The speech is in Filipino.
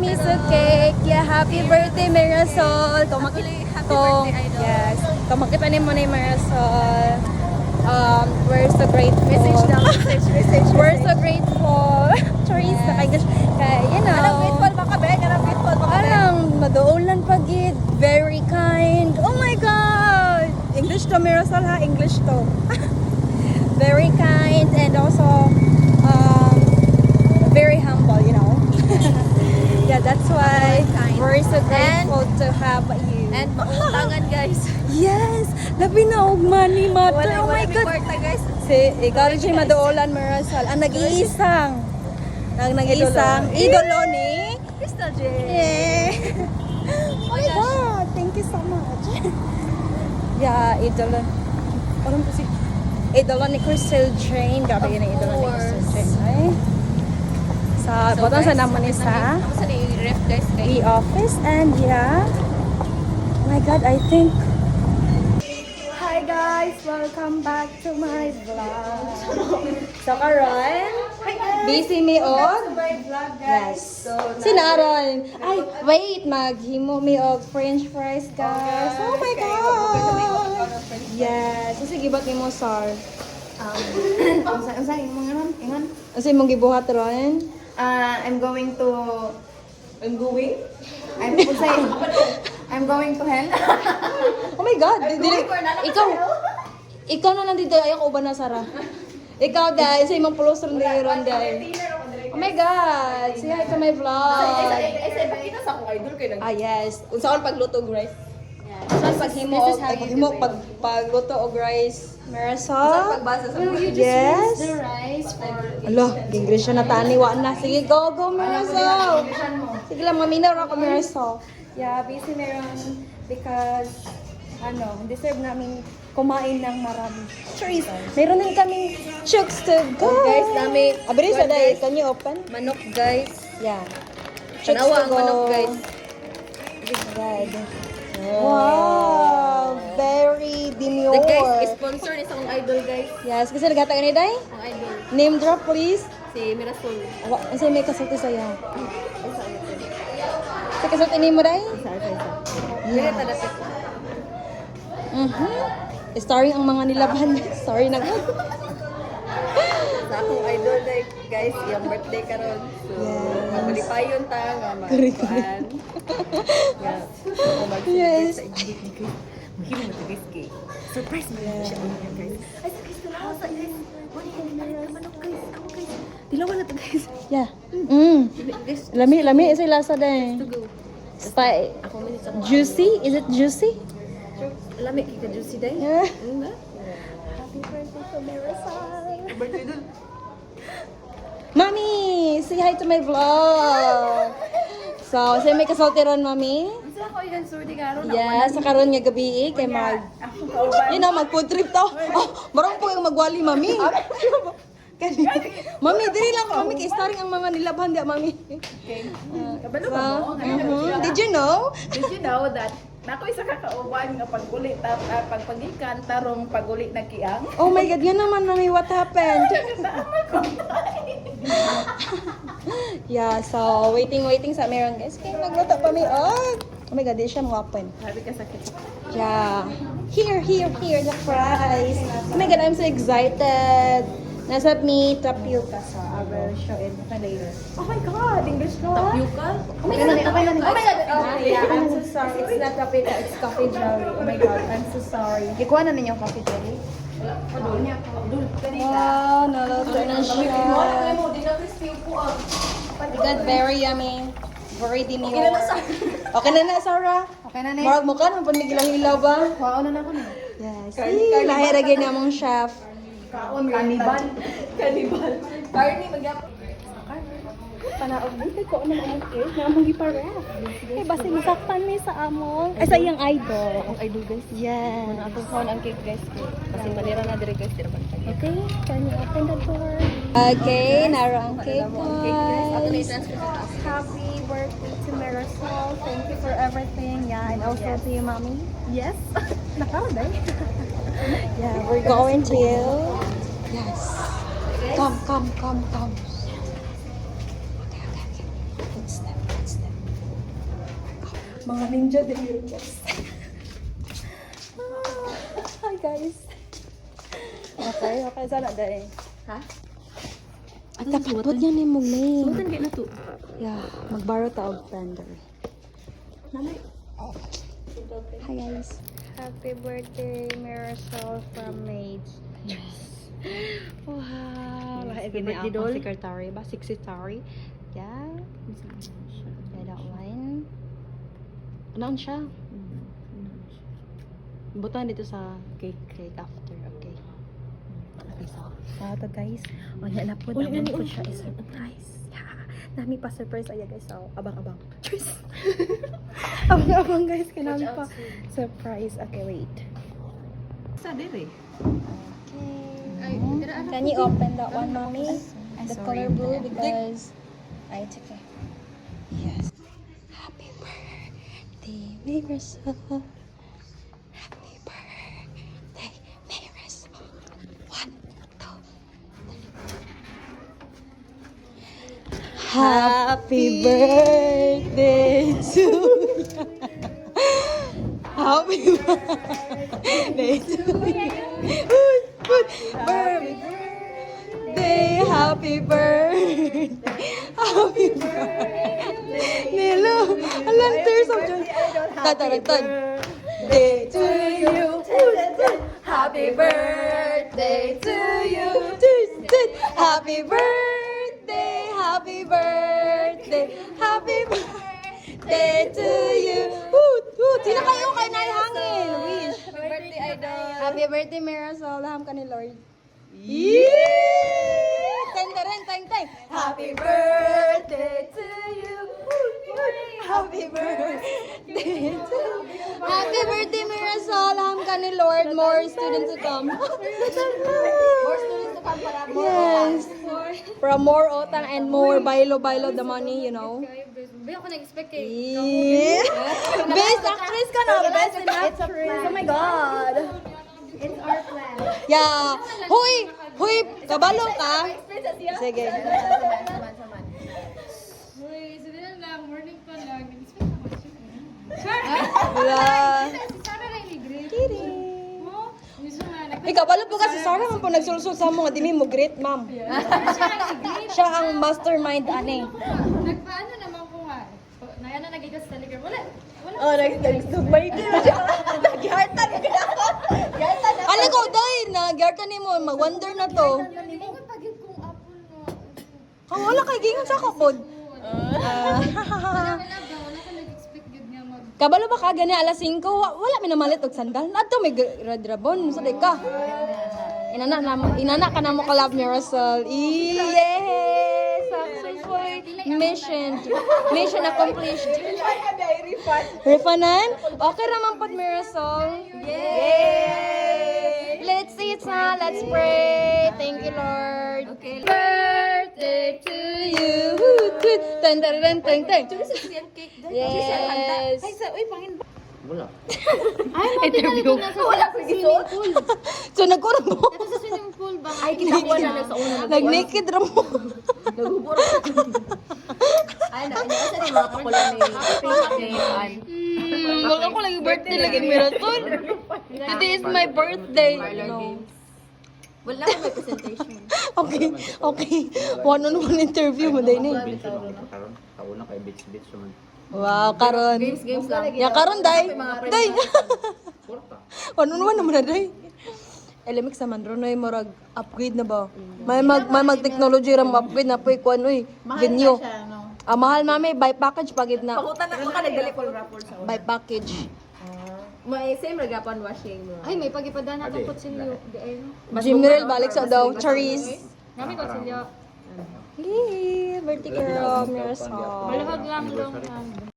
tiramisu cake. Yeah, happy birthday, Marisol. Yes. Kung makita niyo mo na yung Marisol, we're so grateful. Message daw, message. We're so grateful. Teresa, kaya, you know. Anong grateful ba ka, Bek? Anong grateful ba ka, Bek? Anong madaulan pagid. Very kind. Oh my God! English to, Marisol ha? English to. Very kind and also very humble, you know. Yeah, that's why we're so grateful to have you. And mautangan, guys. Yes! Labi na og money matter. Oh my God! Kwarta, guys. Si, ikaw rin siya madaulan, Marisol. Ang nag-iisang. Ang nag-iisang idolo ni Crystal J. Yeah. Oh my God! Thank you so much. Yeah, idolo. Parang po si idolo ni Crystal Jane. Grabe yun ang idolo ni Crystal Jane. Ay. Sa, botong sa naman ni sa Ako sa ref, guys. Kay e-office and yeah. Oh my God, I think. Hi guys! Welcome back to my vlog. So karon, busy mi og vlog, yes. Sinaron. Ay, wait, maghimo mi og french fries, guys. Oh my God! Yes. So, sige, ba't mo, sir? Unsa imong ingon? Kasi mong gibuhat ron? I'm going to I'm going? I'm going to hell. Oh my God! Ikaw na lang dito. Ayaw ko ba na, Sarah? Ikaw, guys. Sa imong pulos ron dito ron, guys. Oh my God! Say hi to my vlog. Kita sa akong idol kay Ah, yes. Unsaon pagluto og rice? Unsaon pagluto og rice? Marisol? Yes. the rice for Alo, English na taniwa na. Sige, go, Marisol. Sige lang, maminaw ako, Marisol. Yeah, busy meron because, deserve namin kumain ng marami. Trees. Meron din kaming chooks to go. guys, dami. Abilis na dahil. Can you open? manok, guys. Yeah. Chooks Tanawa to ang go. manok, guys. Red. Wow! Very demure. The guys, sponsor ni sa akong idol, guys. Yes, kasi naghatag ni Day. Ang idol. Name drop, please. Si Mirasol. Kasi may kasulti sa'yo. Sa kasulti ni mo, Day? Dili ta dapat. Starring ang mga nilaban. Sorry na God. Sa akong idol, like, guys, yung birthday karon. So, Yes. magpalipayon ta nga Correct. magkuan. Yeah. Yes. Maghimo na guys kay. Surprise mo siya guys. Ay, guys, dalawa sa guys. Wala yung manok, guys. Ako, guys. Dilawa na to, guys. Yeah. Guys, Lami sa lasa Day. to go. Spy. Ako man sa Juicy? Is it juicy? Lami kay ka juicy day. Yeah. Ba? Happy birthday to Marisol. Birthday dun. Mami, say hi to my vlog. So, say may kasulti ron, Mami. Sa ako yung surdi karon. Yes, sa karon nga gabi kay mag Ako kauban. yun na, mag-food trip to. Oh, marang po yung magwali, Mami. Kani. Mami, dili lang Mami kay starring ang mga nilabhan dia, Mami. Okay. Kabalo So, ba mo? Did you know? Did you know that nako isa ka kauban nga paguli pagpagikan tarong paguli na kiang? Oh my God, yun naman, Mami, what happened? Yeah, so waiting sa meron guys. Kaya nagluto pa mi. Oh my God, di siya mo-open. Sabi ka sakit. Yeah. Here, the fries. Oh my God, I'm so excited. Nasa me tapioca sa. I will show it later. Oh my God, English ko. Tapioca? Oh my God, oh my God. Oh yeah, I'm so sorry. It's not tapioca, it's coffee jelly. Oh my God, I'm so sorry. Ikuha na ninyo coffee jelly? Wow, naluto na siya. God, very yummy. Very demure. Okay na na, Sarah? Okay na na. Marag mo ka, nang panigilang-hilaw ba? Wow na na ko na. Yes. Lahiragay na mong chef. Kanibal. Carni magyap. Panaog dito ko ano ang cake na among giparef. Kay basi masaktan ni sa among ay sa iyang idol. Ang idol guys. Yes. Mga atong phone ang cake guys. Kasi manira na dire guys, dire man tayo. Okay, can you open the door? Okay, naro ang cake Ato na guys. i-transfer sa taas. Happy birthday to Marisol. Thank you for everything. Yeah, and also to you, mommy. Yes. Nakaraday. Yeah, we're going to. Yes. Come. Okay. Good step. Mga ninja din yung boss. Hi guys. Okay, sana dahil. Ha? At tapos yan ni mong name. Sutan di na to. Yeah, magbaro ta og blender. Nanay. Hi guys. Happy birthday, Marisol from Maids. Wow. Happy Ini birthday, ako doll. secretary ba? Secretary. Yeah. Yeah, that one. Ano siya? Butan dito sa cake after. Okay. Okay, so. Ito guys. Wala na po. Naman po siya is surprise. Yeah. Nami pa surprise aya guys. So, abang-abang. Cheers. Abang-abang guys. Kanami pa surprise. Okay, wait. Sa dire. Can you open that one, mommy? The color blue because I took it. Yes. Happy birthday, Marisol. Happy birthday, Marisol. 1, 2, 3. Happy birthday to you. Happy birthday to you. Happy birthday, happy birthday, Nilo. Alam, tears of joy. Tataragtad. Day to you. Happy birthday to you. Happy birthday, happy birthday, happy birthday to you. Sino kayo kay naihangin? Wish. Happy birthday, idol. Happy birthday, Marisol. Laham ka ni Lord. Teng. Happy birthday to you. Happy birthday to you. Happy birthday, Marisol. Laham ka ni Lord. More students to come. More students to come para more. Yes. From more utang and more bailo the money, you know. Hindi ako nag-expect Yeah. Best actress ka na. Best actress. Oh my God. It's our plan. Yeah. Huy, kabalo ka. Sige. Saman. Uy, sabi lang, morning pa lang. Nag-expect naman siya. Wala. Si Sarah lang ni-greet. Kidding. Mo? Gusto nga, Ay, kabalo po kasi Sarah man po nagsulsul sa mga dimi mo great, ma'am. Siya ang mastermind, ane. nagpaano naman ko nga. Naya na nagigas sa Telegram. Wala. Oh, nagsugmay din siya. Nagyartan ka na ako. Alam ko, dahil nagyartan ni mo, mag-wonder na to. Hindi ko pagod kong apple mo. Oh, wala kay gingon sa kapod. Wala ka nag-expect yun nga mag... Kabalo ba ka gani alas 5? Wala mi namalit og sandal. Adto may red ribbon sa ka. Inana ka na mo collab ni Russell. Yes! Successful mission accomplished. Refanan? Okay raman pod Marisol. Yay! Let's eat na. Let's pray. Thank you, Lord. Okay. Birthday to you. Teng. Yes. Ay, uy, pangin ba? Wala. Interview. Wala ko gisuot. So nagkurang mo. Ito sa swimming pool ba? Ay, kita ko na sa una. Nag-naked ra mo. Nagubor ako. Ay, nasa ni mga kapula ni Pink. Wala ko lagi birthday lagi Marisol. Today is my birthday. No. Wala ko may presentation. Okay. One-on-one interview mo din eh. Beach naman karon. Kauna kay beach naman. Wow, karon. Games lang. Ya karon day. Day. Porta. One-on-one naman na day. Elemik sa man ron ay murag upgrade na ba? May mag technology ra upgrade na poy kuan oy. Venue. Mahal mami by package pagid na. Pakutan na ka nagdali ko raffle sa una. By package. May same ragapan washing mo. Ay, may pag-ipadana ng kutsilyo. Di ay, no? Jimrel balik sa daw. Charis. Nami kutsilyo. Yay! Birthday girl, Marisol. Malakag lang lang.